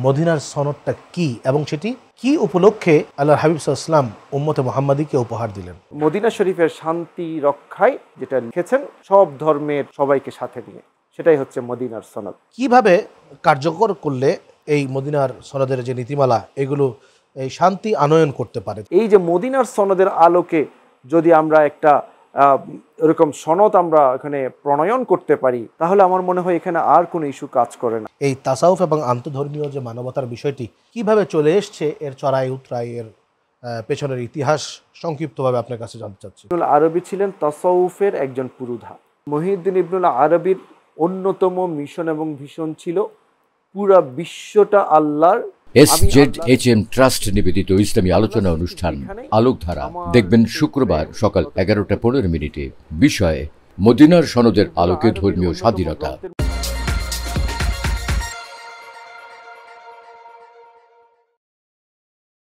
মদিনার সনদটা কি এবং সেটি কি উপলক্ষে আল্লাহর হাবিব সাল্লাল্লাহু আলাইহি ওয়াসাল্লাম উম্মতে মুহাম্মাদীকে উপহার দিলেন? মদিনা শরীফের শান্তি রক্ষায় যেটা লিখেছেন সব ধর্মের সবাইকে সাথে নিয়ে, সেটাই হচ্ছে মদিনার সনদ। কিভাবে কার্যকর করলে এই মদিনার সনদের যে নীতিমালা এগুলো এই শান্তি আনয়ন করতে পারে? এই যে মদিনার সনদের আলোকে যদি আমরা একটা এরকম সনদ আমরা এখানে প্রণয়ন করতে পারি, তাহলে আমার মনে হয় এখানে আর কোনো ইস্যু কাজ করে না। এই তাসাউফ এবং আন্তধর্মীয় যে মানবতার বিষয়টি কিভাবে চলে এসছে, এর চড়াই উতরাই, এর পেছনের ইতিহাস সংক্ষিপ্তভাবে আপনার কাছে জানতে চাচ্ছি। ইবনুল আরবি ছিলেন তাসাউফের একজন পুরোধা। মুহিউদ্দিন ইবনুল আরবির অন্যতম মিশন এবং ভিশন ছিল পুরা বিশ্বটা আল্লাহর। SZHM ট্রাস্ট নিবেদিত ইসলামী আলোচনা অনুষ্ঠান আলোকধারা দেখবেন শুক্রবার সকাল 11টা 15 মিনিটে। বিষয় মদিনার সনদের আলোকে ধর্মীয় স্বাধীনতা।